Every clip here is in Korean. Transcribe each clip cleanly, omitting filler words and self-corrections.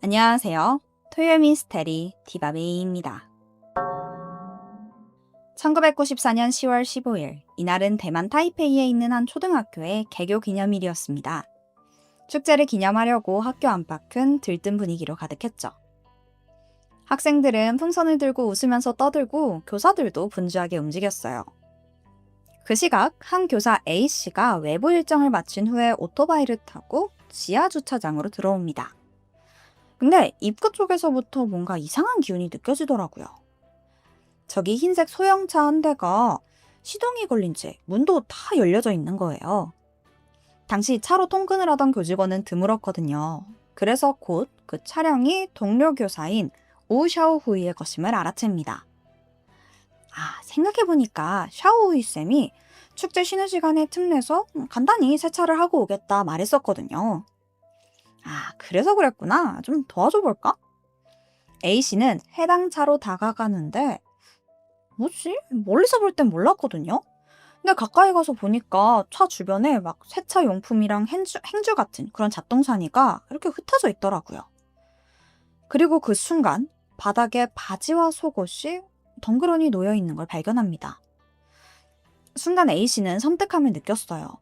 안녕하세요. 토요일 미스테리 디바베이입니다. 1994년 10월 15일, 이날은 대만 타이페이에 있는 한 초등학교의 개교 기념일이었습니다. 축제를 기념하려고 학교 안팎은 들뜬 분위기로 가득했죠. 학생들은 풍선을 들고 웃으면서 떠들고 교사들도 분주하게 움직였어요. 그 시각 한 교사 A씨가 외부 일정을 마친 후에 오토바이를 타고 지하 주차장으로 들어옵니다. 근데 입구 쪽에서부터 뭔가 이상한 기운이 느껴지더라고요. 저기 흰색 소형차 한 대가 시동이 걸린 채 문도 다 열려져 있는 거예요. 당시 차로 통근을 하던 교직원은 드물었거든요. 그래서 곧 그 차량이 동료 교사인 오샤오후이의 것임을 알아챕니다. 생각해보니까 샤오후이 쌤이 축제 쉬는 시간에 틈내서 간단히 세차를 하고 오겠다 말했었거든요. 그래서 그랬구나. 좀 도와줘 볼까? A씨는 해당 차로 다가가는데 뭐지? 멀리서 볼 땐 몰랐거든요? 근데 가까이 가서 보니까 차 주변에 막 세차 용품이랑 행주 같은 그런 잡동사니가 이렇게 흩어져 있더라고요. 그리고 그 순간 바닥에 바지와 속옷이 덩그러니 놓여 있는 걸 발견합니다. 순간 A씨는 섬뜩함을 느꼈어요.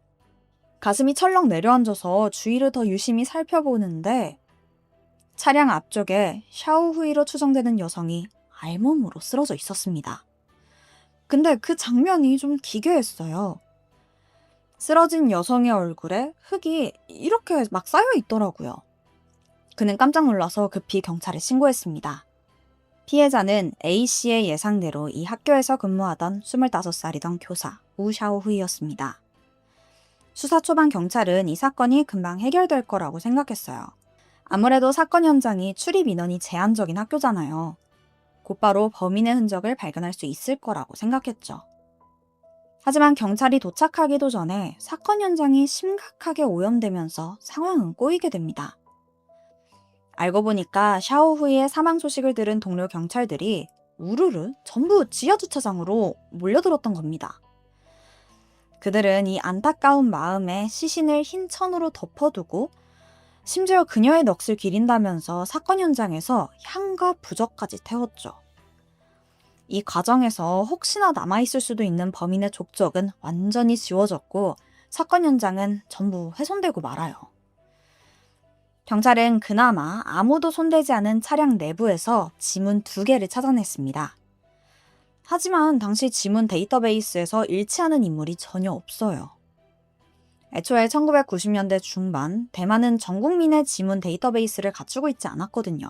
가슴이 철렁 내려앉아서 주위를 더 유심히 살펴보는데 차량 앞쪽에 샤오후이로 추정되는 여성이 알몸으로 쓰러져 있었습니다. 근데 그 장면이 좀 기괴했어요. 쓰러진 여성의 얼굴에 흙이 이렇게 막 쌓여 있더라고요. 그는 깜짝 놀라서 급히 경찰에 신고했습니다. 피해자는 A씨의 예상대로 이 학교에서 근무하던 25살이던 교사 우샤오후이였습니다. 수사 초반 경찰은 이 사건이 금방 해결될 거라고 생각했어요. 아무래도 사건 현장이 출입 인원이 제한적인 학교잖아요. 곧바로 범인의 흔적을 발견할 수 있을 거라고 생각했죠. 하지만 경찰이 도착하기도 전에 사건 현장이 심각하게 오염되면서 상황은 꼬이게 됩니다. 알고 보니까 샤오후이의 사망 소식을 들은 동료 경찰들이 우르르 전부 지하주차장으로 몰려들었던 겁니다. 그들은 이 안타까운 마음에 시신을 흰 천으로 덮어두고 심지어 그녀의 넋을 기린다면서 사건 현장에서 향과 부적까지 태웠죠. 이 과정에서 혹시나 남아있을 수도 있는 범인의 족적은 완전히 지워졌고 사건 현장은 전부 훼손되고 말아요. 경찰은 그나마 아무도 손대지 않은 차량 내부에서 지문 2개를 찾아냈습니다. 하지만 당시 지문 데이터베이스에서 일치하는 인물이 전혀 없어요. 애초에 1990년대 중반 대만은 전 국민의 지문 데이터베이스를 갖추고 있지 않았거든요.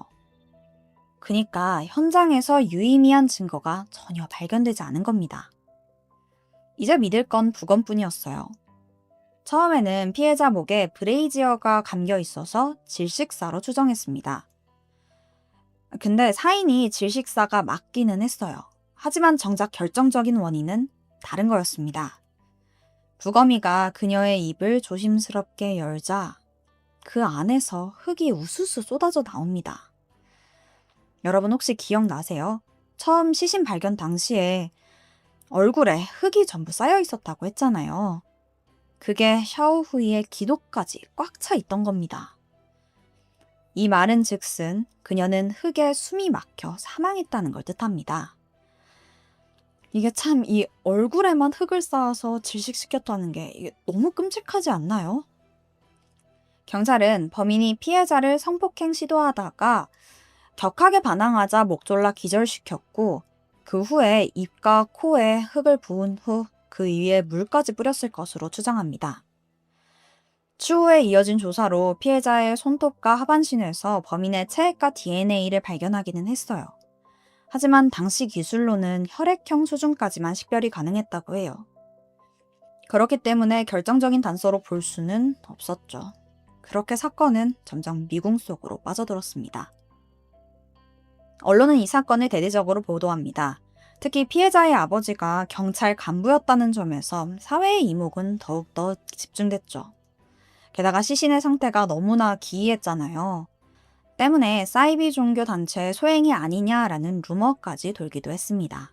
그니까 현장에서 유의미한 증거가 전혀 발견되지 않은 겁니다. 이제 믿을 건 부검뿐이었어요. 처음에는 피해자 목에 브레이지어가 감겨 있어서 질식사로 추정했습니다. 근데 사인이 질식사가 맞기는 했어요. 하지만 정작 결정적인 원인은 다른 거였습니다. 부검이가 그녀의 입을 조심스럽게 열자 그 안에서 흙이 우수수 쏟아져 나옵니다. 여러분 혹시 기억나세요? 처음 시신 발견 당시에 얼굴에 흙이 전부 쌓여 있었다고 했잖아요. 그게 샤오후이의 기도까지 꽉 차 있던 겁니다. 이 말은 즉슨 그녀는 흙에 숨이 막혀 사망했다는 걸 뜻합니다. 이게 참 이 얼굴에만 흙을 쌓아서 질식시켰다는 게 이게 너무 끔찍하지 않나요? 경찰은 범인이 피해자를 성폭행 시도하다가 격하게 반항하자 목 졸라 기절시켰고 그 후에 입과 코에 흙을 부은 후 그 위에 물까지 뿌렸을 것으로 추정합니다. 추후에 이어진 조사로 피해자의 손톱과 하반신에서 범인의 체액과 DNA를 발견하기는 했어요. 하지만 당시 기술로는 혈액형 수준까지만 식별이 가능했다고 해요. 그렇기 때문에 결정적인 단서로 볼 수는 없었죠. 그렇게 사건은 점점 미궁 속으로 빠져들었습니다. 언론은 이 사건을 대대적으로 보도합니다. 특히 피해자의 아버지가 경찰 간부였다는 점에서 사회의 이목은 더욱더 집중됐죠. 게다가 시신의 상태가 너무나 기이했잖아요. 때문에 사이비 종교 단체의 소행이 아니냐라는 루머까지 돌기도 했습니다.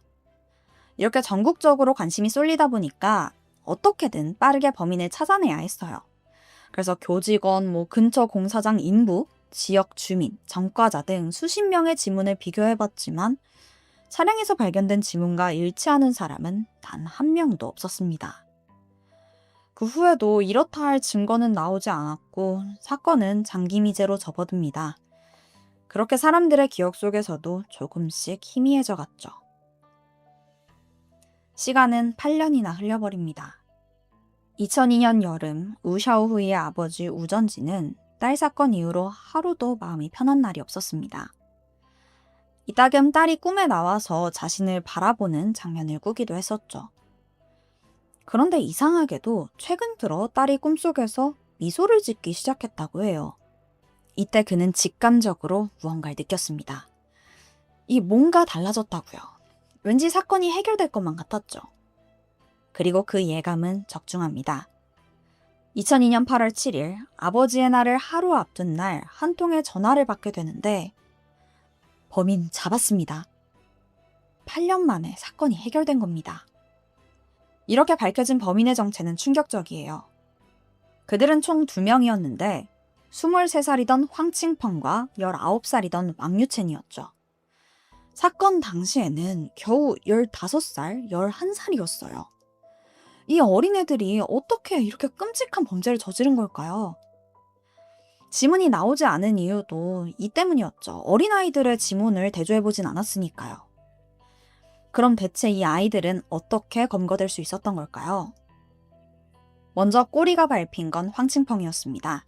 이렇게 전국적으로 관심이 쏠리다 보니까 어떻게든 빠르게 범인을 찾아내야 했어요. 그래서 교직원, 근처 공사장 인부, 지역 주민, 전과자 등 수십 명의 지문을 비교해봤지만 차량에서 발견된 지문과 일치하는 사람은 단 한 명도 없었습니다. 그 후에도 이렇다 할 증거는 나오지 않았고 사건은 장기미제로 접어듭니다. 그렇게 사람들의 기억 속에서도 조금씩 희미해져 갔죠. 시간은 8년이나 흘려버립니다. 2002년 여름 우 샤오후이의 아버지 우전지는 딸 사건 이후로 하루도 마음이 편한 날이 없었습니다. 이따금 딸이 꿈에 나와서 자신을 바라보는 장면을 꾸기도 했었죠. 그런데 이상하게도 최근 들어 딸이 꿈속에서 미소를 짓기 시작했다고 해요. 이때 그는 직감적으로 무언가를 느꼈습니다. 이 뭔가 달라졌다고요. 왠지 사건이 해결될 것만 같았죠. 그리고 그 예감은 적중합니다. 2002년 8월 7일 아버지의 날을 하루 앞둔 날 한 통의 전화를 받게 되는데 범인 잡았습니다. 8년 만에 사건이 해결된 겁니다. 이렇게 밝혀진 범인의 정체는 충격적이에요. 그들은 총 2명이었는데 23살이던 황칭펑과 19살이던 왕유첸이었죠. 사건 당시에는 겨우 15살, 11살이었어요. 이 어린애들이 어떻게 이렇게 끔찍한 범죄를 저지른 걸까요? 지문이 나오지 않은 이유도 이 때문이었죠. 어린아이들의 지문을 대조해보진 않았으니까요. 그럼 대체 이 아이들은 어떻게 검거될 수 있었던 걸까요? 먼저 꼬리가 밟힌 건 황칭펑이었습니다.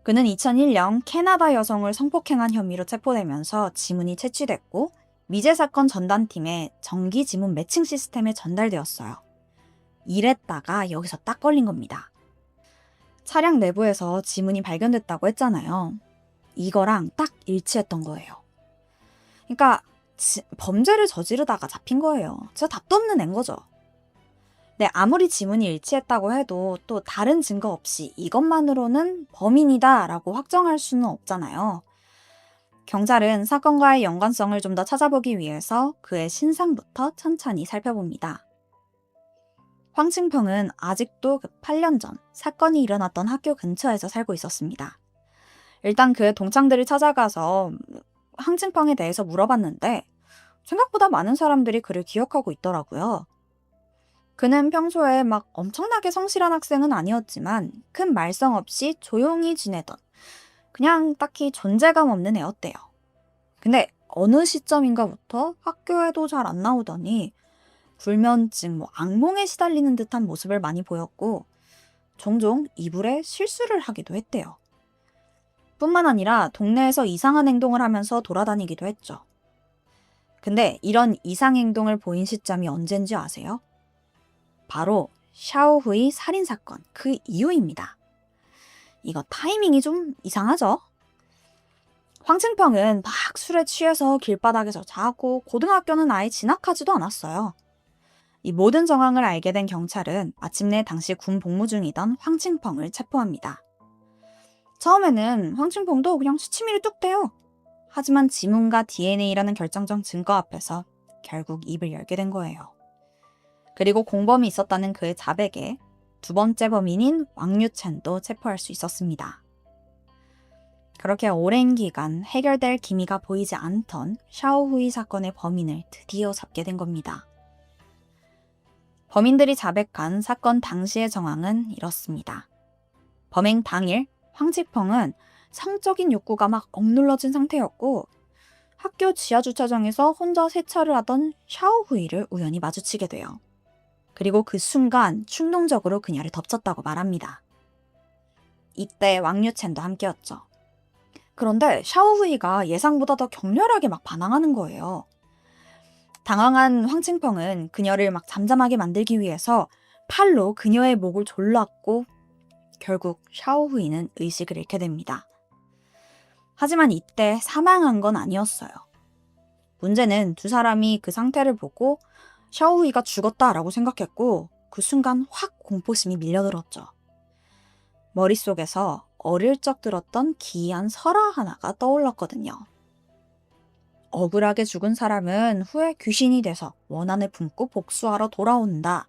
그는 2001년 캐나다 여성을 성폭행한 혐의로 체포되면서 지문이 채취됐고 미제 사건 전담팀의 정기 지문 매칭 시스템에 전달되었어요. 이랬다가 여기서 딱 걸린 겁니다. 차량 내부에서 지문이 발견됐다고 했잖아요. 이거랑 딱 일치했던 거예요. 그러니까 범죄를 저지르다가 잡힌 거예요. 진짜 답도 없는 앤 거죠. 네, 아무리 지문이 일치했다고 해도 또 다른 증거 없이 이것만으로는 범인이다 라고 확정할 수는 없잖아요. 경찰은 사건과의 연관성을 좀 더 찾아보기 위해서 그의 신상부터 천천히 살펴봅니다. 황칭펑은 아직도 8년 전 사건이 일어났던 학교 근처에서 살고 있었습니다. 일단 그의 동창들을 찾아가서 황칭펑에 대해서 물어봤는데 생각보다 많은 사람들이 그를 기억하고 있더라고요. 그는 평소에 막 엄청나게 성실한 학생은 아니었지만 큰 말썽 없이 조용히 지내던 그냥 딱히 존재감 없는 애였대요. 근데 어느 시점인가부터 학교에도 잘 안 나오더니 불면증, 악몽에 시달리는 듯한 모습을 많이 보였고 종종 이불에 실수를 하기도 했대요. 뿐만 아니라 동네에서 이상한 행동을 하면서 돌아다니기도 했죠. 근데 이런 이상 행동을 보인 시점이 언젠지 아세요? 바로 샤오후이 살인사건 그 이후입니다. 이거 타이밍이 좀 이상하죠? 황칭펑은 막 술에 취해서 길바닥에서 자고 고등학교는 아예 진학하지도 않았어요. 이 모든 정황을 알게 된 경찰은 마침내 당시 군 복무 중이던 황칭펑을 체포합니다. 처음에는 황칭펑도 그냥 수치미를 뚝 떼요. 하지만 지문과 DNA라는 결정적 증거 앞에서 결국 입을 열게 된 거예요. 그리고 공범이 있었다는 그의 자백에 두 번째 범인인 왕유첸도 체포할 수 있었습니다. 그렇게 오랜 기간 해결될 기미가 보이지 않던 샤오후이 사건의 범인을 드디어 잡게 된 겁니다. 범인들이 자백한 사건 당시의 정황은 이렇습니다. 범행 당일 황치펑은 성적인 욕구가 막 억눌러진 상태였고 학교 지하주차장에서 혼자 세차를 하던 샤오후이를 우연히 마주치게 돼요. 그리고 그 순간 충동적으로 그녀를 덮쳤다고 말합니다. 이때 왕유첸도 함께였죠. 그런데 샤오후이가 예상보다 더 격렬하게 막 반항하는 거예요. 당황한 황칭펑은 그녀를 막 잠잠하게 만들기 위해서 팔로 그녀의 목을 졸랐고 결국 샤오후이는 의식을 잃게 됩니다. 하지만 이때 사망한 건 아니었어요. 문제는 두 사람이 그 상태를 보고 샤오후이가 죽었다라고 생각했고 그 순간 확 공포심이 밀려들었죠. 머릿속에서 어릴 적 들었던 기이한 설화 하나가 떠올랐거든요. 억울하게 죽은 사람은 후에 귀신이 돼서 원한을 품고 복수하러 돌아온다.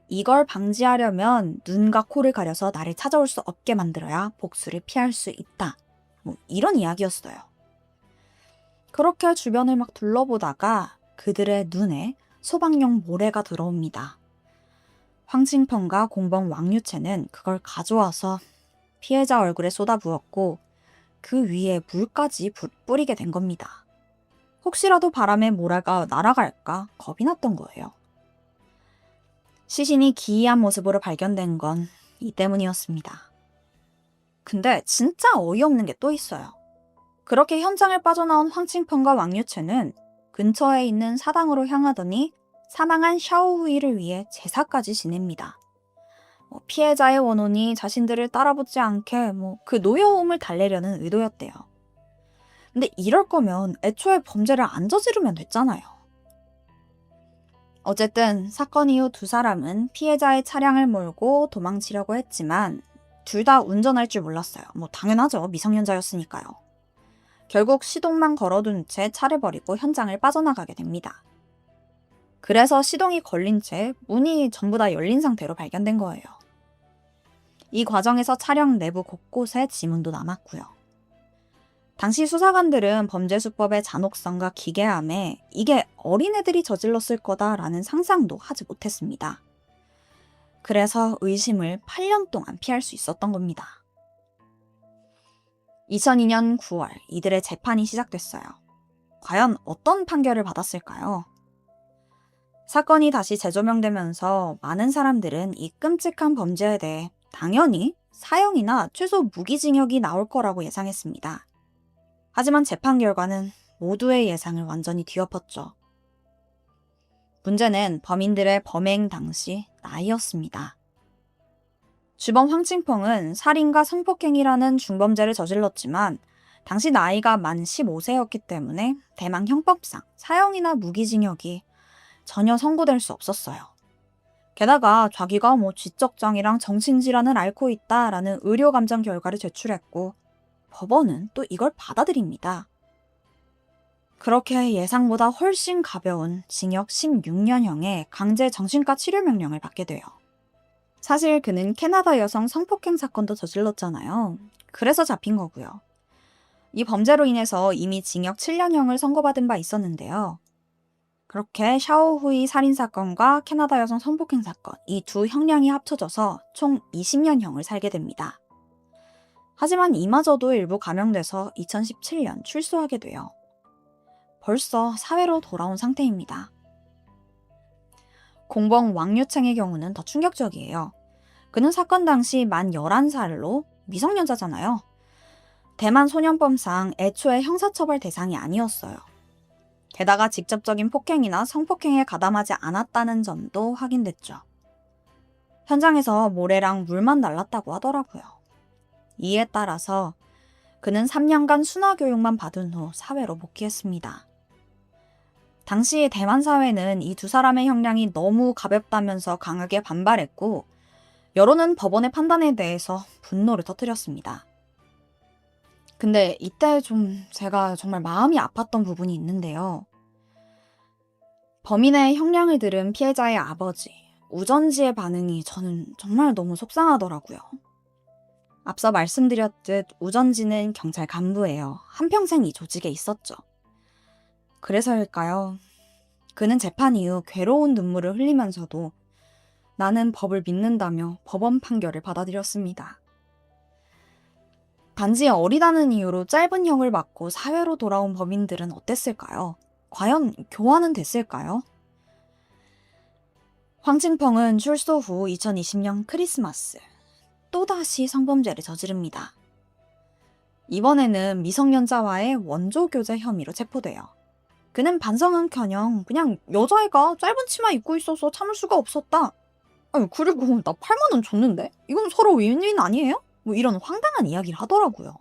이걸 방지하려면 눈과 코를 가려서 나를 찾아올 수 없게 만들어야 복수를 피할 수 있다. 뭐 이런 이야기였어요. 그렇게 주변을 막 둘러보다가 그들의 눈에 소방용 모래가 들어옵니다. 황칭펑과 공범 왕유채는 그걸 가져와서 피해자 얼굴에 쏟아부었고 그 위에 물까지 뿌리게 된 겁니다. 혹시라도 바람에 모래가 날아갈까 겁이 났던 거예요. 시신이 기이한 모습으로 발견된 건 이 때문이었습니다. 근데 진짜 어이없는 게 또 있어요. 그렇게 현장을 빠져나온 황칭펑과 왕유채는 근처에 있는 사당으로 향하더니 사망한 샤오후이를 위해 제사까지 지냅니다. 피해자의 원혼이 자신들을 따라붙지 않게 그 노여움을 달래려는 의도였대요. 근데 이럴 거면 애초에 범죄를 안 저지르면 됐잖아요. 어쨌든 사건 이후 두 사람은 피해자의 차량을 몰고 도망치려고 했지만 둘 다 운전할 줄 몰랐어요. 당연하죠. 미성년자였으니까요. 결국 시동만 걸어둔 채 차를 버리고 현장을 빠져나가게 됩니다. 그래서 시동이 걸린 채 문이 전부 다 열린 상태로 발견된 거예요. 이 과정에서 차량 내부 곳곳에 지문도 남았고요. 당시 수사관들은 범죄 수법의 잔혹성과 기괴함에 이게 어린애들이 저질렀을 거다라는 상상도 하지 못했습니다. 그래서 의심을 8년 동안 피할 수 있었던 겁니다. 2002년 9월 이들의 재판이 시작됐어요. 과연 어떤 판결을 받았을까요? 사건이 다시 재조명되면서 많은 사람들은 이 끔찍한 범죄에 대해 당연히 사형이나 최소 무기징역이 나올 거라고 예상했습니다. 하지만 재판 결과는 모두의 예상을 완전히 뒤엎었죠. 문제는 범인들의 범행 당시 나이였습니다. 주범 황칭펑은 살인과 성폭행이라는 중범죄를 저질렀지만 당시 나이가 만 15세였기 때문에 대만 형법상 사형이나 무기징역이 전혀 선고될 수 없었어요. 게다가 자기가 지적장애랑 정신질환을 앓고 있다라는 의료감정 결과를 제출했고 법원은 또 이걸 받아들입니다. 그렇게 예상보다 훨씬 가벼운 징역 16년형의 강제 정신과 치료 명령을 받게 돼요. 사실 그는 캐나다 여성 성폭행 사건도 저질렀잖아요. 그래서 잡힌 거고요. 이 범죄로 인해서 이미 징역 7년형을 선고받은 바 있었는데요. 그렇게 샤오후이 살인사건과 캐나다 여성 성폭행 사건, 이 두 형량이 합쳐져서 총 20년형을 살게 됩니다. 하지만 이마저도 일부 감형돼서 2017년 출소하게 돼요. 벌써 사회로 돌아온 상태입니다. 공범 왕유챙의 경우는 더 충격적이에요. 그는 사건 당시 만 11살로 미성년자잖아요. 대만 소년법상 애초에 형사처벌 대상이 아니었어요. 게다가 직접적인 폭행이나 성폭행에 가담하지 않았다는 점도 확인됐죠. 현장에서 모래랑 물만 날랐다고 하더라고요. 이에 따라서 그는 3년간 순화교육만 받은 후 사회로 복귀했습니다. 당시 대만 사회는 이 두 사람의 형량이 너무 가볍다면서 강하게 반발했고 여론은 법원의 판단에 대해서 분노를 터뜨렸습니다. 근데 이때 제가 정말 마음이 아팠던 부분이 있는데요. 범인의 형량을 들은 피해자의 아버지, 우전지의 반응이 저는 정말 너무 속상하더라고요. 앞서 말씀드렸듯 우전지는 경찰 간부예요. 한평생 이 조직에 있었죠. 그래서일까요? 그는 재판 이후 괴로운 눈물을 흘리면서도 나는 법을 믿는다며 법원 판결을 받아들였습니다. 단지 어리다는 이유로 짧은 형을 받고 사회로 돌아온 범인들은 어땠을까요? 과연 교화는 됐을까요? 황칭펑은 출소 후 2020년 크리스마스 또다시 성범죄를 저지릅니다. 이번에는 미성년자와의 원조교제 혐의로 체포돼요. 그는 반성은커녕 그냥 여자애가 짧은 치마 입고 있어서 참을 수가 없었다. 그리고 나 8만 원 줬는데? 이건 서로 윈윈 아니에요? 이런 황당한 이야기를 하더라고요.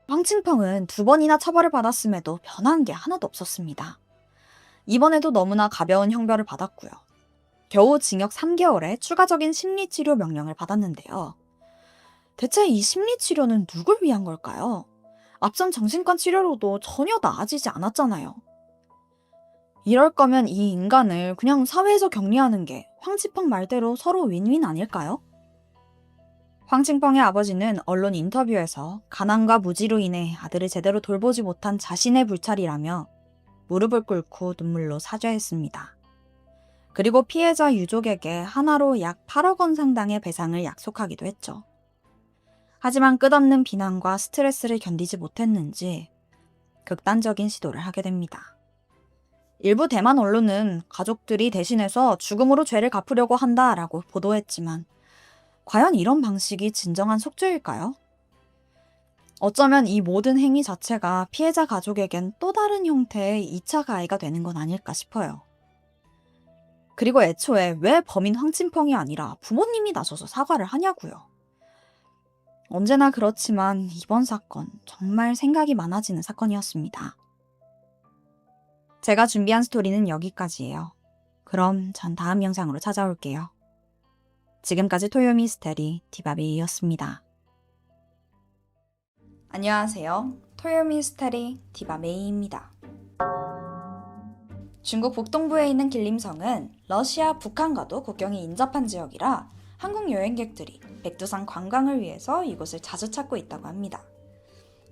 황칭펑은 2번이나 처벌을 받았음에도 변한 게 하나도 없었습니다. 이번에도 너무나 가벼운 형벌을 받았고요. 겨우 징역 3개월에 추가적인 심리치료 명령을 받았는데요. 대체 이 심리치료는 누굴 위한 걸까요? 앞선 정신과 치료로도 전혀 나아지지 않았잖아요. 이럴 거면 이 인간을 그냥 사회에서 격리하는 게 황치펑 말대로 서로 윈윈 아닐까요? 황칭펑의 아버지는 언론 인터뷰에서 가난과 무지로 인해 아들을 제대로 돌보지 못한 자신의 불찰이라며 무릎을 꿇고 눈물로 사죄했습니다. 그리고 피해자 유족에게 하나로 약 8억 원 상당의 배상을 약속하기도 했죠. 하지만 끝없는 비난과 스트레스를 견디지 못했는지 극단적인 시도를 하게 됩니다. 일부 대만 언론은 가족들이 대신해서 죽음으로 죄를 갚으려고 한다라고 보도했지만 과연 이런 방식이 진정한 속죄일까요? 어쩌면 이 모든 행위 자체가 피해자 가족에겐 또 다른 형태의 2차 가해가 되는 건 아닐까 싶어요. 그리고 애초에 왜 범인 황진펑이 아니라 부모님이 나서서 사과를 하냐고요. 언제나 그렇지만 이번 사건 정말 생각이 많아지는 사건이었습니다. 제가 준비한 스토리는 여기까지예요. 그럼 전 다음 영상으로 찾아올게요. 지금까지 토요미스테리 디바메이였습니다. 안녕하세요. 토요미스테리 디바메이입니다. 중국 북동부에 있는 길림성은 러시아, 북한과도 국경이 인접한 지역이라 한국 여행객들이 백두산 관광을 위해서 이곳을 자주 찾고 있다고 합니다.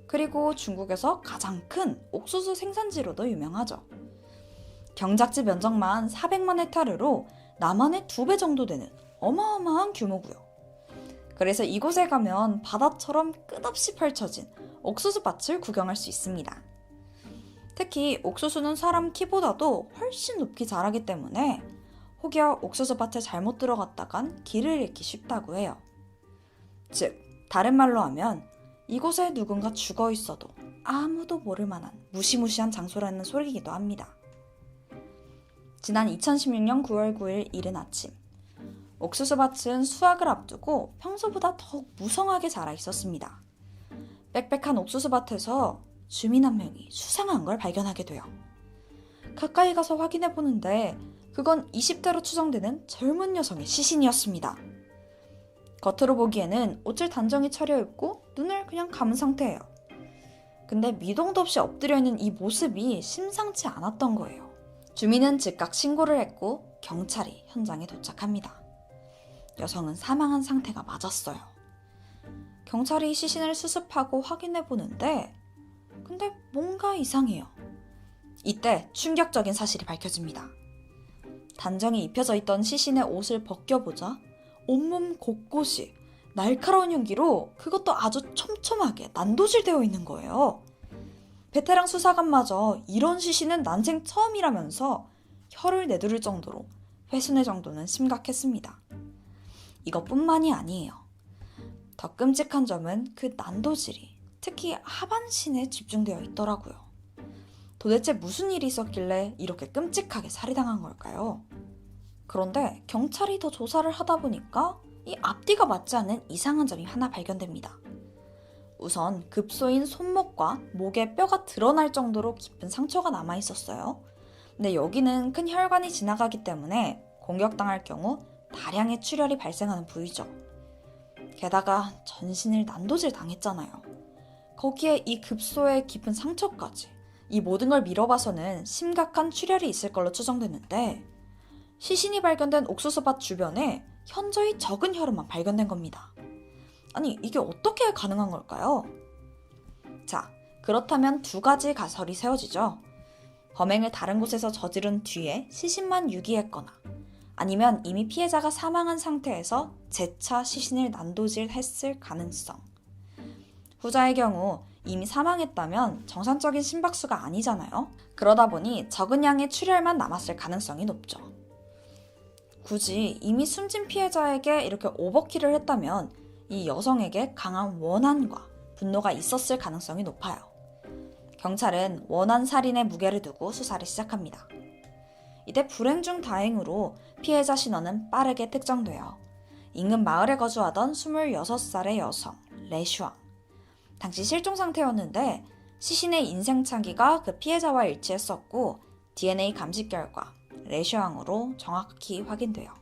그리고 중국에서 가장 큰 옥수수 생산지로도 유명하죠. 경작지 면적만 400만 헥타르로 남한의 2배 정도 되는 어마어마한 규모고요. 그래서 이곳에 가면 바다처럼 끝없이 펼쳐진 옥수수밭을 구경할 수 있습니다. 특히 옥수수는 사람 키보다도 훨씬 높이 자라기 때문에 혹여 옥수수밭에 잘못 들어갔다간 길을 잃기 쉽다고 해요. 즉, 다른 말로 하면 이곳에 누군가 죽어 있어도 아무도 모를 만한 무시무시한 장소라는 소리이기도 합니다. 지난 2016년 9월 9일 이른 아침, 옥수수밭은 수확을 앞두고 평소보다 더욱 무성하게 자라 있었습니다. 빽빽한 옥수수밭에서 주민 한 명이 수상한 걸 발견하게 돼요. 가까이 가서 확인해 보는데 그건 20대로 추정되는 젊은 여성의 시신이었습니다. 겉으로 보기에는 옷을 단정히 차려입고 눈을 그냥 감은 상태예요. 근데 미동도 없이 엎드려 있는 이 모습이 심상치 않았던 거예요. 주민은 즉각 신고를 했고 경찰이 현장에 도착합니다. 여성은 사망한 상태가 맞았어요. 경찰이 시신을 수습하고 확인해 보는데 근데 뭔가 이상해요. 이때 충격적인 사실이 밝혀집니다. 단정히 입혀져 있던 시신의 옷을 벗겨보자 온몸 곳곳이 날카로운 흉기로 그것도 아주 촘촘하게 난도질되어 있는 거예요. 베테랑 수사관마저 이런 시신은 난생 처음이라면서 혀를 내두를 정도로 회순의 정도는 심각했습니다. 이것뿐만이 아니에요. 더 끔찍한 점은 그 난도질이 특히 하반신에 집중되어 있더라고요. 도대체 무슨 일이 있었길래 이렇게 끔찍하게 살해당한 걸까요? 그런데 경찰이 더 조사를 하다 보니까 이 앞뒤가 맞지 않는 이상한 점이 하나 발견됩니다. 우선 급소인 손목과 목에 뼈가 드러날 정도로 깊은 상처가 남아 있었어요. 근데 여기는 큰 혈관이 지나가기 때문에 공격당할 경우 다량의 출혈이 발생하는 부위죠. 게다가 전신을 난도질 당했잖아요. 거기에 이 급소의 깊은 상처까지. 이 모든 걸 미뤄봐서는 심각한 출혈이 있을 걸로 추정됐는데 시신이 발견된 옥수수밭 주변에 현저히 적은 혈흔만 발견된 겁니다. 아니, 이게 어떻게 가능한 걸까요? 자, 그렇다면 두 가지 가설이 세워지죠. 범행을 다른 곳에서 저지른 뒤에 시신만 유기했거나 아니면 이미 피해자가 사망한 상태에서 재차 시신을 난도질했을 가능성. 후자의 경우 이미 사망했다면 정상적인 심박수가 아니잖아요. 그러다 보니 적은 양의 출혈만 남았을 가능성이 높죠. 굳이 이미 숨진 피해자에게 이렇게 오버킬을 했다면 이 여성에게 강한 원한과 분노가 있었을 가능성이 높아요. 경찰은 원한 살인의 무게를 두고 수사를 시작합니다. 이때 불행 중 다행으로 피해자 신원은 빠르게 특정되어 인근 마을에 거주하던 26살의 여성 레슈앙. 당시 실종 상태였는데 시신의 인생착의가 그 피해자와 일치했었고 DNA 감식 결과 레슈앙으로 정확히 확인돼요.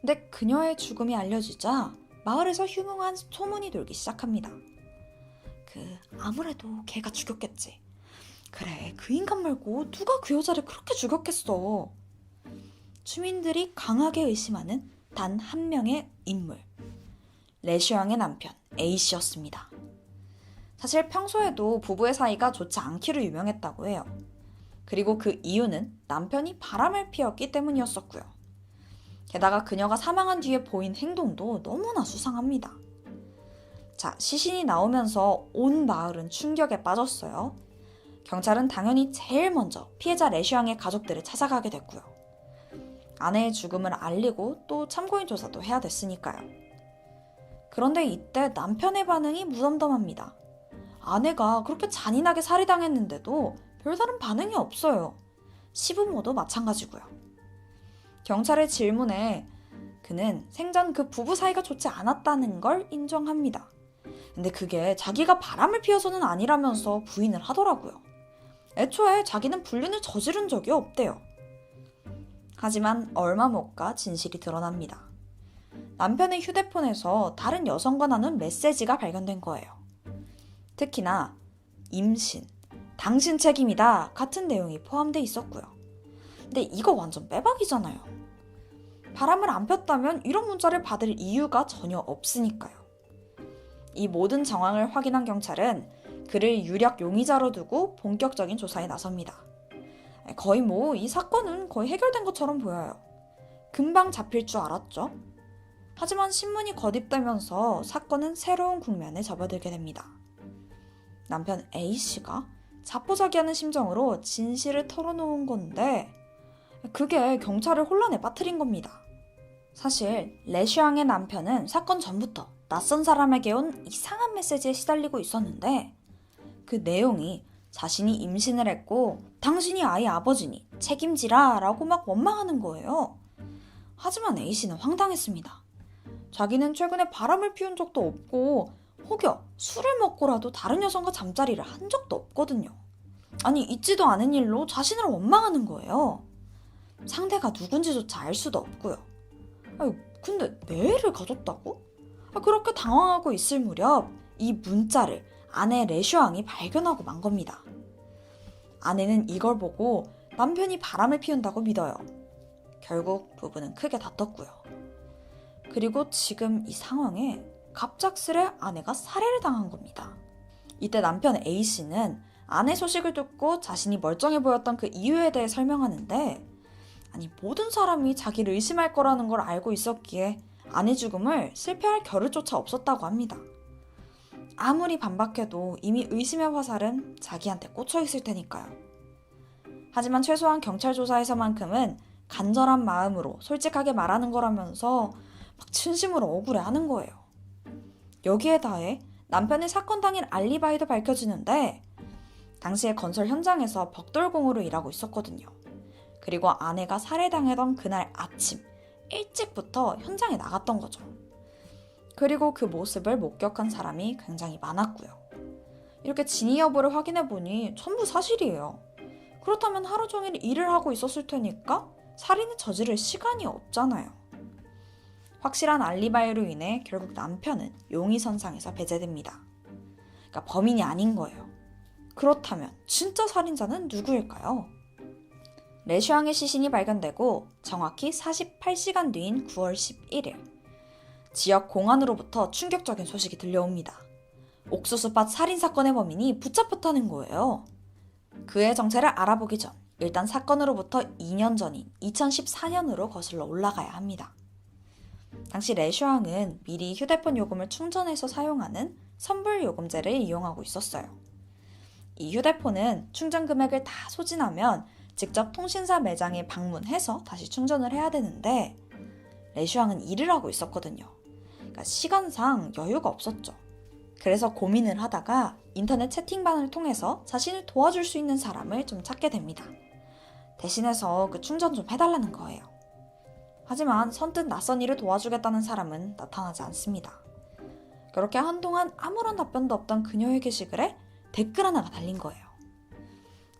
근데 그녀의 죽음이 알려지자 마을에서 흉흉한 소문이 돌기 시작합니다. 아무래도 걔가 죽였겠지. 그래, 그 인간 말고 누가 그 여자를 그렇게 죽였겠어. 주민들이 강하게 의심하는 단 한 명의 인물. 레슈앙의 남편 A씨였습니다. 사실 평소에도 부부의 사이가 좋지 않기로 유명했다고 해요. 그리고 그 이유는 남편이 바람을 피웠기 때문이었었고요. 게다가 그녀가 사망한 뒤에 보인 행동도 너무나 수상합니다. 자, 시신이 나오면서 온 마을은 충격에 빠졌어요. 경찰은 당연히 제일 먼저 피해자 레슈앙의 가족들을 찾아가게 됐고요. 아내의 죽음을 알리고 또 참고인 조사도 해야 됐으니까요. 그런데 이때 남편의 반응이 무덤덤합니다. 아내가 그렇게 잔인하게 살해당했는데도 별다른 반응이 없어요. 시부모도 마찬가지고요. 경찰의 질문에 그는 생전 그 부부 사이가 좋지 않았다는 걸 인정합니다. 근데 그게 자기가 바람을 피워서는 아니라면서 부인을 하더라고요. 애초에 자기는 불륜을 저지른 적이 없대요. 하지만 얼마 못 가 진실이 드러납니다. 남편의 휴대폰에서 다른 여성과 나눈 메시지가 발견된 거예요. 특히나 임신, 당신 책임이다 같은 내용이 포함돼 있었고요. 근데 이거 완전 빼박이잖아요. 바람을 안 폈다면 이런 문자를 받을 이유가 전혀 없으니까요. 이 모든 정황을 확인한 경찰은 그를 유력 용의자로 두고 본격적인 조사에 나섭니다. 거의 이 사건은 거의 해결된 것처럼 보여요. 금방 잡힐 줄 알았죠. 하지만 신문이 거듭되면서 사건은 새로운 국면에 접어들게 됩니다. 남편 A씨가 자포자기하는 심정으로 진실을 털어놓은 건데 그게 경찰을 혼란에 빠뜨린 겁니다. 사실 레슈앙의 남편은 사건 전부터 낯선 사람에게 온 이상한 메시지에 시달리고 있었는데 그 내용이 자신이 임신을 했고 당신이 아이 아버지니 책임지라 라고 막 원망하는 거예요. 하지만 A씨는 황당했습니다. 자기는 최근에 바람을 피운 적도 없고 혹여 술을 먹고라도 다른 여성과 잠자리를 한 적도 없거든요. 아니 있지도 않은 일로 자신을 원망하는 거예요. 상대가 누군지조차 알 수도 없고요. 근데 내 애를 가졌다고? 그렇게 당황하고 있을 무렵 이 문자를 아내 레슈앙이 발견하고 만 겁니다. 아내는 이걸 보고 남편이 바람을 피운다고 믿어요. 결국 부부는 크게 다퉜고요. 그리고 지금 이 상황에 갑작스레 아내가 살해를 당한 겁니다. 이때 남편 A씨는 아내 소식을 듣고 자신이 멀쩡해 보였던 그 이유에 대해 설명하는데 모든 사람이 자기를 의심할 거라는 걸 알고 있었기에 아내 죽음을 실패할 겨를조차 없었다고 합니다. 아무리 반박해도 이미 의심의 화살은 자기한테 꽂혀 있을 테니까요. 하지만 최소한 경찰 조사에서만큼은 간절한 마음으로 솔직하게 말하는 거라면서 막 진심으로 억울해하는 거예요. 여기에 다해 남편의 사건 당일 알리바이도 밝혀지는데 당시에 건설 현장에서 벽돌공으로 일하고 있었거든요. 그리고 아내가 살해당하던 그날 아침 일찍부터 현장에 나갔던 거죠. 그리고 그 모습을 목격한 사람이 굉장히 많았고요. 이렇게 진위 여부를 확인해보니 전부 사실이에요. 그렇다면 하루 종일 일을 하고 있었을 테니까 살인을 저지를 시간이 없잖아요. 확실한 알리바이로 인해 결국 남편은 용의선상에서 배제됩니다. 그러니까 범인이 아닌 거예요. 그렇다면 진짜 살인자는 누구일까요? 레슈앙의 시신이 발견되고 정확히 48시간 뒤인 9월 11일 지역 공안으로부터 충격적인 소식이 들려옵니다. 옥수수밭 살인사건의 범인이 붙잡혔다는 거예요. 그의 정체를 알아보기 전 일단 사건으로부터 2년 전인 2014년으로 거슬러 올라가야 합니다. 당시 레슈앙은 미리 휴대폰 요금을 충전해서 사용하는 선불 요금제를 이용하고 있었어요. 이 휴대폰은 충전 금액을 다 소진하면 직접 통신사 매장에 방문해서 다시 충전을 해야 되는데 레슈앙은 일을 하고 있었거든요. 그러니까 시간상 여유가 없었죠. 그래서 고민을 하다가 인터넷 채팅방을 통해서 자신을 도와줄 수 있는 사람을 좀 찾게 됩니다. 대신해서 그 충전 좀 해달라는 거예요. 하지만 선뜻 낯선 일을 도와주겠다는 사람은 나타나지 않습니다. 그렇게 한동안 아무런 답변도 없던 그녀의 게시글에 댓글 하나가 달린 거예요.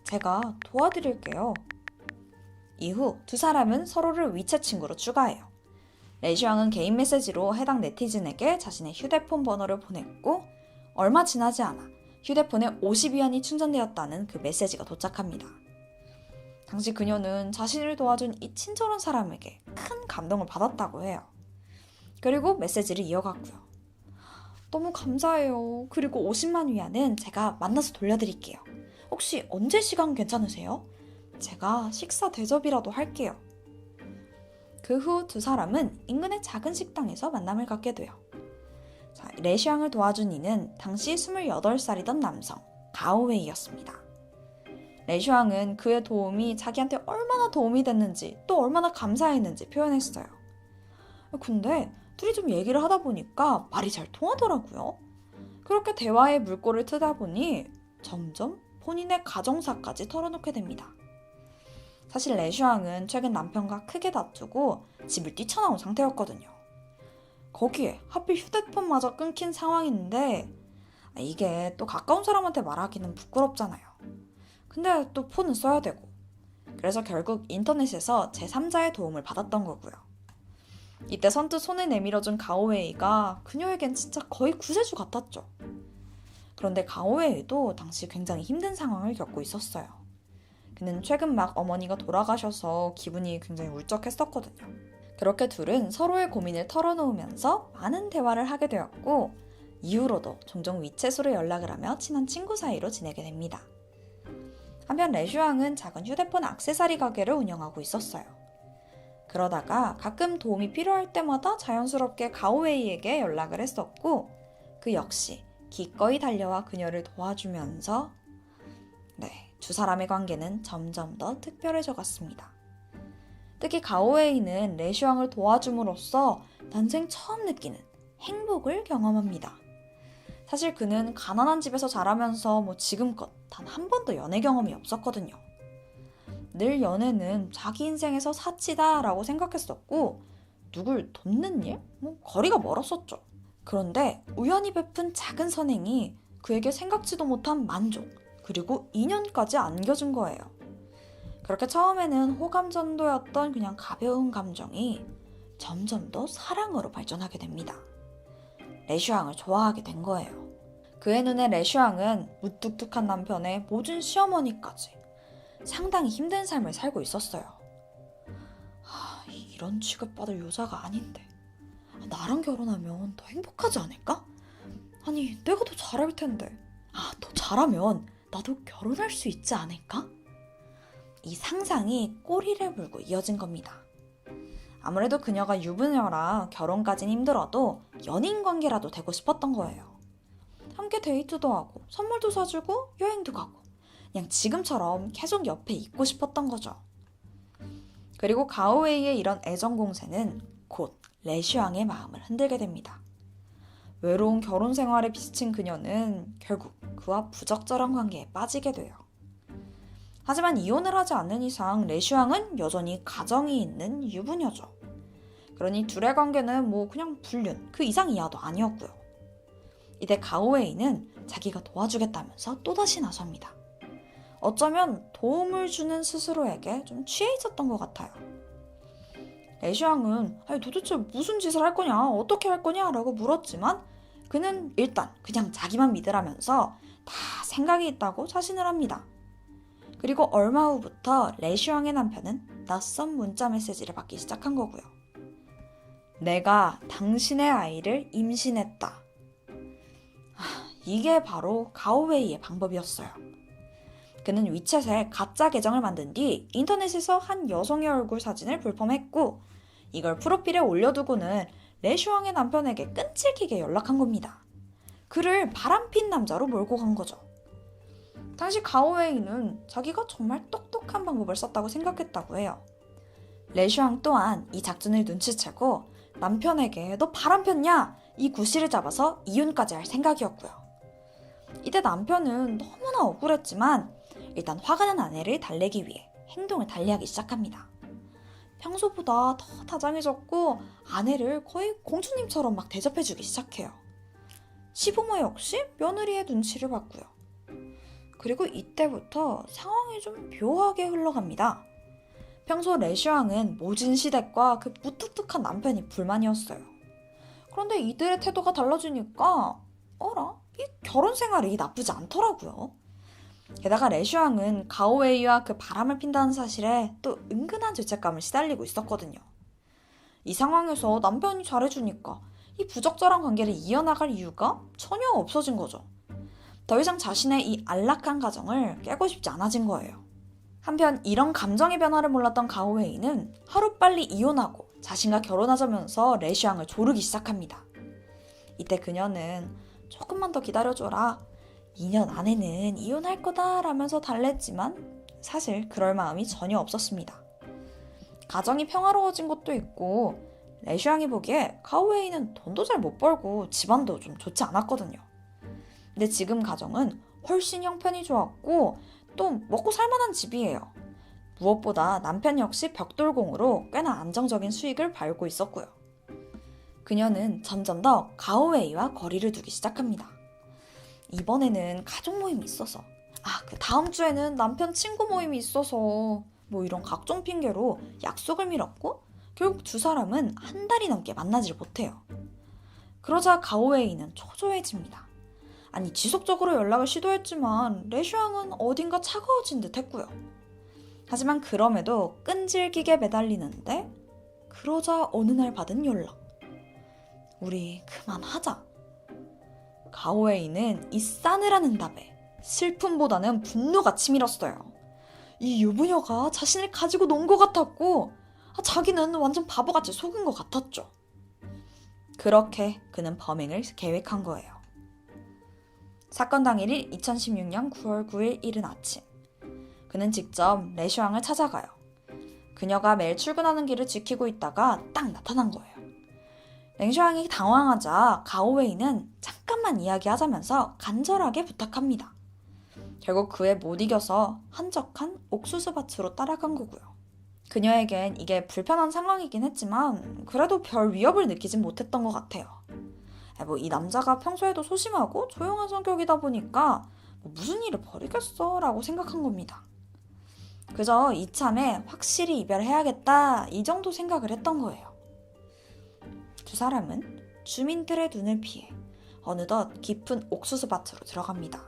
제가 도와드릴게요. 이후 두 사람은 서로를 위챗 친구로 추가해요. 레슈앙은 개인 메시지로 해당 네티즌에게 자신의 휴대폰 번호를 보냈고 얼마 지나지 않아 휴대폰에 50위안이 충전되었다는 그 메시지가 도착합니다. 당시 그녀는 자신을 도와준 이 친절한 사람에게 큰 감동을 받았다고 해요. 그리고 메시지를 이어갔고요. 너무 감사해요. 그리고 50만 위안은 제가 만나서 돌려드릴게요. 혹시 언제 시간 괜찮으세요? 제가 식사 대접이라도 할게요. 그 후 두 사람은 인근의 작은 식당에서 만남을 갖게 돼요. 자, 레시앙을 도와준 이는 당시 28살이던 남성 가오웨이였습니다. 레슈앙은 그의 도움이 자기한테 얼마나 도움이 됐는지 또 얼마나 감사했는지 표현했어요. 근데 둘이 좀 얘기를 하다 보니까 말이 잘 통하더라고요. 그렇게 대화의 물꼬를 트다 보니 점점 본인의 가정사까지 털어놓게 됩니다. 사실 레슈앙은 최근 남편과 크게 다투고 집을 뛰쳐나온 상태였거든요. 거기에 하필 휴대폰마저 끊긴 상황인데 이게 또 가까운 사람한테 말하기는 부끄럽잖아요. 근데 또 폰은 써야 되고. 그래서 결국 인터넷에서 제3자의 도움을 받았던 거고요. 이때 선뜻 손을 내밀어준 가오웨이가 그녀에겐 진짜 거의 구세주 같았죠. 그런데 가오웨이도 당시 굉장히 힘든 상황을 겪고 있었어요. 그는 최근 막 어머니가 돌아가셔서 기분이 굉장히 울적했었거든요. 그렇게 둘은 서로의 고민을 털어놓으면서 많은 대화를 하게 되었고 이후로도 종종 위챗으로 연락을 하며 친한 친구 사이로 지내게 됩니다. 한편 레슈앙은 작은 휴대폰 액세서리 가게를 운영하고 있었어요. 그러다가 가끔 도움이 필요할 때마다 자연스럽게 가오웨이에게 연락을 했었고 그 역시 기꺼이 달려와 그녀를 도와주면서 두 사람의 관계는 점점 더 특별해져 갔습니다. 특히 가오웨이는 레슈앙을 도와줌으로써 난생 처음 느끼는 행복을 경험합니다. 사실 그는 가난한 집에서 자라면서 지금껏 단 한 번도 연애 경험이 없었거든요. 늘 연애는 자기 인생에서 사치다라고 생각했었고 누굴 돕는 일? 거리가 멀었었죠. 그런데 우연히 베푼 작은 선행이 그에게 생각지도 못한 만족 그리고 인연까지 안겨준 거예요. 그렇게 처음에는 호감 정도였던 그냥 가벼운 감정이 점점 더 사랑으로 발전하게 됩니다. 레슈앙을 좋아하게 된 거예요. 그의 눈에 레슈앙은 무뚝뚝한 남편의 모진 시어머니까지 상당히 힘든 삶을 살고 있었어요. 이런 취급받을 여자가 아닌데 나랑 결혼하면 더 행복하지 않을까? 아니 내가 더 잘할 텐데 더 잘하면 나도 결혼할 수 있지 않을까? 이 상상이 꼬리를 물고 이어진 겁니다. 아무래도 그녀가 유부녀라 결혼까진 힘들어도 연인 관계라도 되고 싶었던 거예요. 함께 데이트도 하고 선물도 사주고 여행도 가고 그냥 지금처럼 계속 옆에 있고 싶었던 거죠. 그리고 가오웨이의 이런 애정 공세는 곧 레슈앙의 마음을 흔들게 됩니다. 외로운 결혼 생활에 비친 그녀는 결국 그와 부적절한 관계에 빠지게 돼요. 하지만 이혼을 하지 않는 이상 레슈앙은 여전히 가정이 있는 유부녀죠. 그러니 둘의 관계는 그냥 불륜 그 이상 이하도 아니었고요. 이때 가오웨이는 자기가 도와주겠다면서 또다시 나섭니다. 어쩌면 도움을 주는 스스로에게 좀 취해 있었던 것 같아요. 레슈앙은 도대체 무슨 짓을 할 거냐 어떻게 할 거냐 라고 물었지만 그는 일단 그냥 자기만 믿으라면서 다 생각이 있다고 자신을 합니다. 그리고 얼마 후부터 레슈앙의 남편은 낯선 문자 메시지를 받기 시작한 거고요. 내가 당신의 아이를 임신했다. 이게 바로 가오웨이의 방법이었어요. 그는 위챗에 가짜 계정을 만든 뒤 인터넷에서 한 여성의 얼굴 사진을 불펌했고 이걸 프로필에 올려두고는 레슈앙의 남편에게 끈질기게 연락한 겁니다. 그를 바람핀 남자로 몰고 간 거죠. 당시 가오웨이는 자기가 정말 똑똑한 방법을 썼다고 생각했다고 해요. 레슈앙 또한 이 작전을 눈치채고 남편에게 너 바람폈냐? 이 구실을 잡아서 이혼까지 할 생각이었고요. 이때 남편은 너무나 억울했지만 일단 화가 난 아내를 달래기 위해 행동을 달리하기 시작합니다. 평소보다 더 다정해졌고 아내를 거의 공주님처럼 막 대접해주기 시작해요. 시부모 역시 며느리의 눈치를 봤고요. 그리고 이때부터 상황이 좀 묘하게 흘러갑니다. 평소 레슈앙은 모진 시댁과 그 무뚝뚝한 남편이 불만이었어요. 그런데 이들의 태도가 달라지니까 이 결혼 생활이 나쁘지 않더라고요. 게다가 레슈앙은 가오웨이와 그 바람을 핀다는 사실에 또 은근한 죄책감을 시달리고 있었거든요. 이 상황에서 남편이 잘해주니까 이 부적절한 관계를 이어나갈 이유가 전혀 없어진 거죠. 더 이상 자신의 이 안락한 가정을 깨고 싶지 않아진 거예요. 한편 이런 감정의 변화를 몰랐던 가오웨이는 하루빨리 이혼하고 자신과 결혼하자면서 레슈앙을 조르기 시작합니다. 이때 그녀는 조금만 더 기다려줘라. 2년 안에는 이혼할 거다 라면서 달랬지만 사실 그럴 마음이 전혀 없었습니다. 가정이 평화로워진 것도 있고 레슈앙이 보기에 가오웨이는 돈도 잘 못 벌고 집안도 좀 좋지 않았거든요. 근데 지금 가정은 훨씬 형편이 좋았고 또 먹고 살만한 집이에요. 무엇보다 남편 역시 벽돌공으로 꽤나 안정적인 수익을 벌고 있었고요. 그녀는 점점 더 가오웨이와 거리를 두기 시작합니다. 이번에는 가족 모임이 있어서, 그 다음 주에는 남편 친구 모임이 있어서 뭐 이런 각종 핑계로 약속을 미뤘고 결국 두 사람은 한 달이 넘게 만나질 못해요. 그러자 가오웨이는 초조해집니다. 아니 지속적으로 연락을 시도했지만 레슈앙은 어딘가 차가워진 듯 했고요. 하지만 그럼에도 끈질기게 매달리는데 그러자 어느 날 받은 연락. 우리 그만하자. 가오웨이는 이 싸늘한 답에 슬픔보다는 분노가 치밀었어요. 이 유부녀가 자신을 가지고 논 것 같았고 자기는 완전 바보같이 속은 것 같았죠. 그렇게 그는 범행을 계획한 거예요. 사건 당일인 2016년 9월 9일 이른 아침, 그는 직접 레슈앙을 찾아가요. 그녀가 매일 출근하는 길을 지키고 있다가 딱 나타난 거예요. 랭슈앙이 당황하자 가오웨이는 잠깐만 이야기하자면서 간절하게 부탁합니다. 결국 그에 못 이겨서 한적한 옥수수밭으로 따라간 거고요. 그녀에겐 이게 불편한 상황이긴 했지만 그래도 별 위협을 느끼진 못했던 것 같아요. 이 남자가 평소에도 소심하고 조용한 성격이다 보니까 무슨 일을 벌이겠어 라고 생각한 겁니다. 그저 이참에 확실히 이별해야겠다 이 정도 생각을 했던 거예요. 두 사람은 주민들의 눈을 피해 어느덧 깊은 옥수수밭으로 들어갑니다.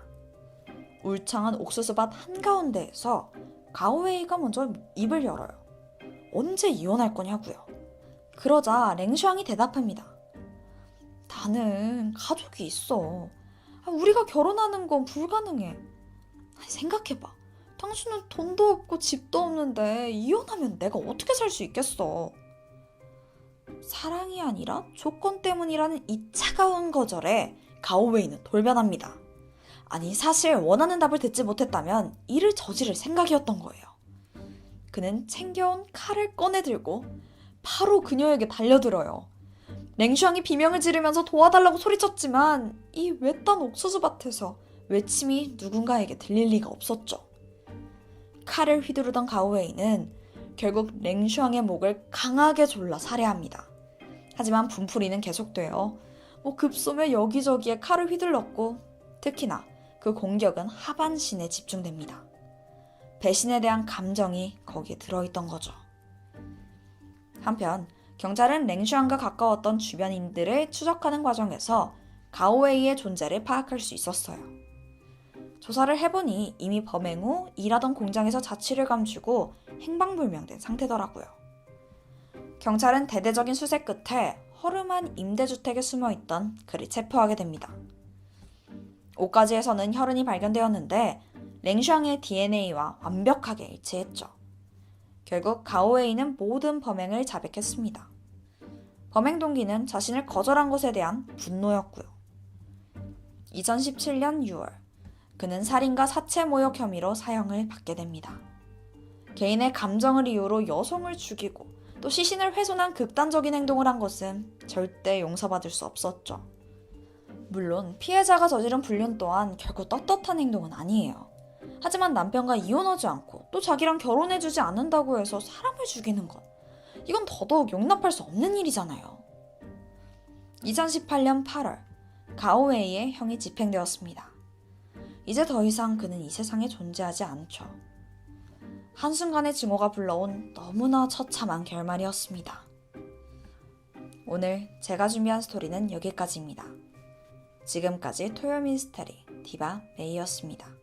울창한 옥수수밭 한가운데에서 가오웨이가 먼저 입을 열어요. 언제 이혼할 거냐고요. 그러자 랭슈앙이 대답합니다. 나는 가족이 있어. 우리가 결혼하는 건 불가능해. 생각해봐. 당신은 돈도 없고 집도 없는데 이혼하면 내가 어떻게 살 수 있겠어. 사랑이 아니라 조건 때문이라는 이 차가운 거절에 가오웨이는 돌변합니다. 아니 사실 원하는 답을 듣지 못했다면 이를 저지를 생각이었던 거예요. 그는 챙겨온 칼을 꺼내들고 바로 그녀에게 달려들어요. 랭슈앙이 비명을 지르면서 도와달라고 소리쳤지만 이 외딴 옥수수밭에서 외침이 누군가에게 들릴 리가 없었죠. 칼을 휘두르던 가오웨이는 결국 랭슈앙의 목을 강하게 졸라 살해합니다. 하지만 분풀이는 계속돼요. 급소며 여기저기에 칼을 휘둘렀고 특히나 그 공격은 하반신에 집중됩니다. 배신에 대한 감정이 거기에 들어있던 거죠. 한편 경찰은 랭슈앙과 가까웠던 주변인들을 추적하는 과정에서 가오웨이의 존재를 파악할 수 있었어요. 조사를 해보니 이미 범행 후 일하던 공장에서 자취를 감추고 행방불명된 상태더라고요. 경찰은 대대적인 수색 끝에 허름한 임대주택에 숨어있던 그를 체포하게 됩니다. 옷가지에서는 혈흔이 발견되었는데 랭슈앙의 DNA와 완벽하게 일치했죠. 결국 가오웨이는 모든 범행을 자백했습니다. 범행 동기는 자신을 거절한 것에 대한 분노였고요. 2017년 6월, 그는 살인과 사체 모욕 혐의로 사형을 받게 됩니다. 개인의 감정을 이유로 여성을 죽이고 또 시신을 훼손한 극단적인 행동을 한 것은 절대 용서받을 수 없었죠. 물론 피해자가 저지른 불륜 또한 결코 떳떳한 행동은 아니에요. 하지만 남편과 이혼하지 않고 또 자기랑 결혼해주지 않는다고 해서 사람을 죽이는 것, 이건 더더욱 용납할 수 없는 일이잖아요. 2018년 8월, 가오웨이의 형이 집행되었습니다. 이제 더 이상 그는 이 세상에 존재하지 않죠. 한순간의 증오가 불러온 너무나 처참한 결말이었습니다. 오늘 제가 준비한 스토리는 여기까지입니다. 지금까지 토요 미스터리 디바 메이였습니다.